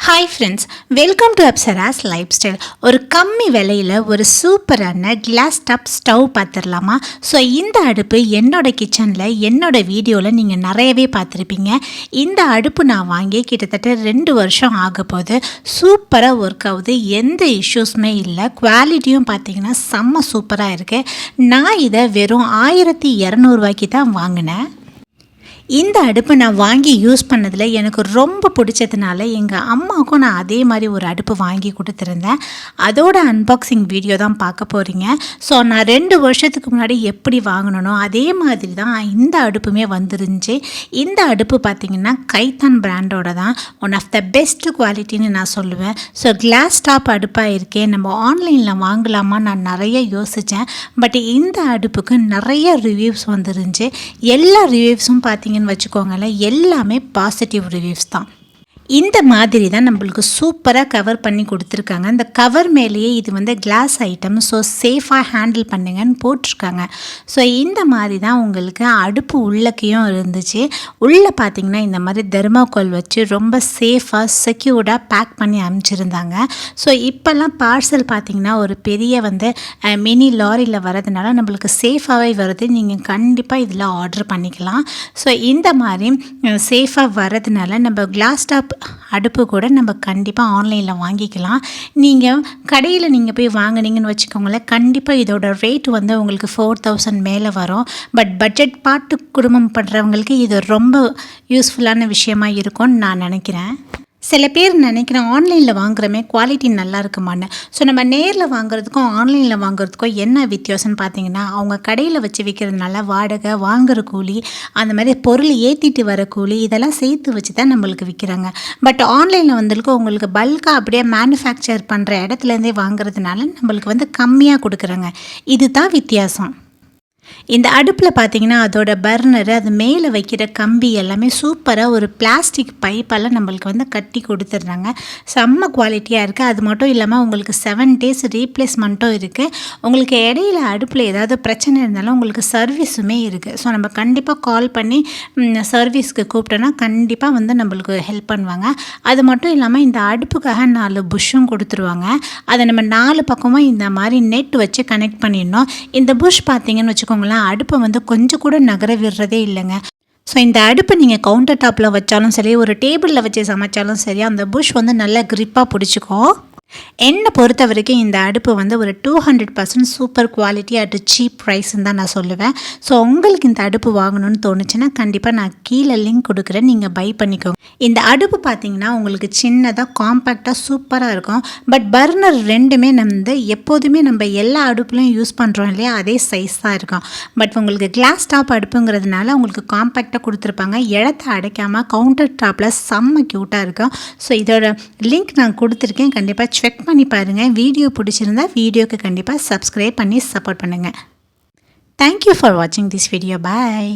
Hi friends, welcome to Apsaras life style. ஒரு கம்மி விலையில் ஒரு சூப்பரான கிளாஸ் டாப் ஸ்டவ் பார்த்துடலாமா? ஸோ இந்த அடுப்பு என்னோட கிச்சனில் என்னோட வீடியோவில் நீங்கள் நிறையவே பார்த்துருப்பீங்க. இந்த அடுப்பு நான் வாங்கி கிட்டத்தட்ட 2 வருஷம் ஆக போகுது. சூப்பராக ஒர்க் ஆகுது, எந்த இஷ்யூஸுமே இல்லை. குவாலிட்டியும் பார்த்தீங்கன்னா செம்ம சூப்பராக இருக்குது. நான் இதை வெறும் 1200 தான் வாங்கினேன். இந்த அடுப்பு நான் வாங்கி யூஸ் பண்ணதில் எனக்கு ரொம்ப பிடிச்சதுனால எங்கள் அம்மாவுக்கும் நான் அதே மாதிரி ஒரு அடுப்பு வாங்கி கொடுத்துருந்தேன். அதோட அன்பாக்சிங் வீடியோ தான் பார்க்க போகிறீங்க. ஸோ நான் 2 வருஷத்துக்கு முன்னாடி எப்படி வாங்கினனோ அதே மாதிரி தான் இந்த அடுப்புமே வந்துருந்துச்சு. இந்த அடுப்பு பார்த்திங்கன்னா கைத்தான் பிராண்டோட தான் ஒன் ஆஃப் த பெஸ்ட் குவாலிட்டின்னு நான் சொல்லுவேன். ஸோ கிளாஸ் டாப் அடுப்பாக இருக்கே, நம்ம ஆன்லைனில் வாங்கலாமா நான் நிறைய யோசித்தேன். பட் இந்த அடுப்புக்கு நிறைய ரிவ்யூஸ் வந்துருந்துச்சு. எல்லா ரிவ்யூஸும் பார்த்திங்கன்னா வச்சுக்கோங்களேன், எல்லாமே பாசிட்டிவ் ரிவ்யூஸ் தான். இந்த மாதிரி தான் நம்மளுக்கு சூப்பராக கவர் பண்ணி கொடுத்துருக்காங்க. இந்த கவர் மேலேயே இது வந்து கிளாஸ் ஐட்டம், ஸோ சேஃபாக ஹேண்டில் பண்ணுங்கன்னு போட்டிருக்காங்க. ஸோ இந்த மாதிரி தான் உங்களுக்கு அடுப்பு உள்ளக்கையும் இருந்துச்சு. உள்ளே பார்த்திங்கன்னா இந்த மாதிரி தெர்மாக்கோல் வச்சு ரொம்ப சேஃபாக செக்யூர்டாக பேக் பண்ணி அனுப்பிச்சிருந்தாங்க. ஸோ இப்போல்லாம் பார்சல் பார்த்திங்கன்னா ஒரு பெரிய வந்து மினி லாரியில் வரதுனால நம்மளுக்கு சேஃபாகவே வருது. நீங்கள் கண்டிப்பாக இதில் ஆர்டர் பண்ணிக்கலாம். ஸோ இந்த மாதிரி சேஃபாக வரதுனால நம்ம கிளாஸ் டாப் அடுப்பு கூட நம்ம கண்டிப்பாக ஆன்லைனில் வாங்கிக்கலாம். நீங்கள் கடையில் நீங்கள் போய் வாங்கினீங்கன்னு வச்சுக்கோங்களேன், கண்டிப்பாக இதோட ரேட் வந்து உங்களுக்கு 4000 மேலே வரும். பட் பட்ஜெட் பாட்டு குடும்பம் பண்ணுறவங்களுக்கு இது ரொம்ப யூஸ்ஃபுல்லான விஷயமா இருக்கும்னு நான் நினைக்கிறேன். சில பேர் நினைக்கிறேன் ஆன்லைனில் வாங்குறமே குவாலிட்டி நல்லா இருக்குமான்னு. ஸோ நம்ம நேரில் வாங்குறதுக்கும் ஆன்லைனில் வாங்குறதுக்கும் என்ன வித்தியாசம்னு பார்த்தீங்கன்னா, அவங்க கடையில் வச்சு விற்கிறதுனால வாடகை, வாங்குகிற கூலி, அந்த மாதிரி பொருள் ஏற்றிட்டு வர கூலி, இதெல்லாம் சேர்த்து வச்சு தான் நம்மளுக்கு விற்கிறாங்க. பட் ஆன்லைனில் வந்துருக்கு உங்களுக்கு பல்காக அப்படியே மேனுஃபேக்சர் பண்ணுற இடத்துலேருந்தே வாங்குறதுனால நம்மளுக்கு வந்து கம்மியாக கொடுக்குறாங்க. இதுதான் வித்தியாசம். இந்த அடுப்பில் பார்த்திங்கன்னா அதோட பர்னரு, அது மேலே வைக்கிற கம்பி எல்லாமே சூப்பராக ஒரு பிளாஸ்டிக் பைப்பெல்லாம் நம்மளுக்கு வந்து கட்டி கொடுத்துட்றாங்க. செம்ம குவாலிட்டியாக இருக்குது. அது மட்டும் இல்லாமல் உங்களுக்கு 7 days ரீப்ளேஸ்மெண்ட்டும் இருக்குது. உங்களுக்கு இடையில அடுப்பில் ஏதாவது பிரச்சனை இருந்தாலும் உங்களுக்கு சர்வீஸுமே இருக்குது. ஸோ நம்ம கண்டிப்பாக கால் பண்ணி சர்வீஸ்க்கு கூப்பிட்டோன்னா கண்டிப்பாக வந்து நம்மளுக்கு ஹெல்ப் பண்ணுவாங்க. அது மட்டும் இல்லாமல் இந்த அடுப்புக்காக 4 புஷ்ஷும் கொடுத்துருவாங்க. அதை நம்ம 4 பக்கமும் இந்த மாதிரி நெட் வச்சு கனெக்ட் பண்ணிடணும். இந்த புஷ் பார்த்திங்கன்னு வச்சுக்கோங்களேன், அடுப்பை வந்து கொஞ்சம் கூட நகர விடுறதே இல்லைங்க. ஸோ இந்த அடுப்பை நீங்கள் கவுண்டர் டாப்பில் வச்சாலும் சரி, ஒரு டேபிளில் வச்சு சமைச்சாலும் சரி, அந்த புஷ் வந்து நல்லா க்ரிப்பாக பிடிச்சிக்கும். என்னை பொறுத்த வரைக்கும் இந்த அடுப்பு வந்து ஒரு 200% சூப்பர் குவாலிட்டி அட் சீப் ப்ரைஸ்ன்னு தான் நான் சொல்லுவேன். ஸோ உங்களுக்கு இந்த அடுப்பு வாங்கணும்னு தோணுச்சுன்னா கண்டிப்பாக நான் கீழே லிங்க் கொடுக்குறேன், நீங்கள் பை பண்ணிக்கோங்க. இந்த அடுப்பு பார்த்திங்கன்னா உங்களுக்கு சின்னதாக காம்பேக்டாக சூப்பராக இருக்கும். பட் பர்னர் ரெண்டுமே வந்து எப்போதுமே நம்ம எல்லா அடுப்புலையும் யூஸ் பண்ணுறோம் இல்லையா, அதே சைஸ் தான் இருக்கும். பட் உங்களுக்கு கிளாஸ் டாப் அடுப்புங்கிறதுனால உங்களுக்கு காம்பேக்டாக கொடுத்துருப்பாங்க. இடத்த அடைக்காமல் கவுண்டர் டாப்பில் செம்ம க்யூட்டாக இருக்கும். ஸோ இதோட லிங்க் நான் கொடுத்துருக்கேன், கண்டிப்பாக செக் பண்ணி பாருங்கள். வீடியோ பிடிச்சிருந்தா வீடியோக்கு கண்டிப்பாக சப்ஸ்கிரைப் பண்ணி சப்போர்ட் பண்ணுங்கள். தேங்க்யூ ஃபார் வாட்சிங் திஸ் வீடியோ. பாய்.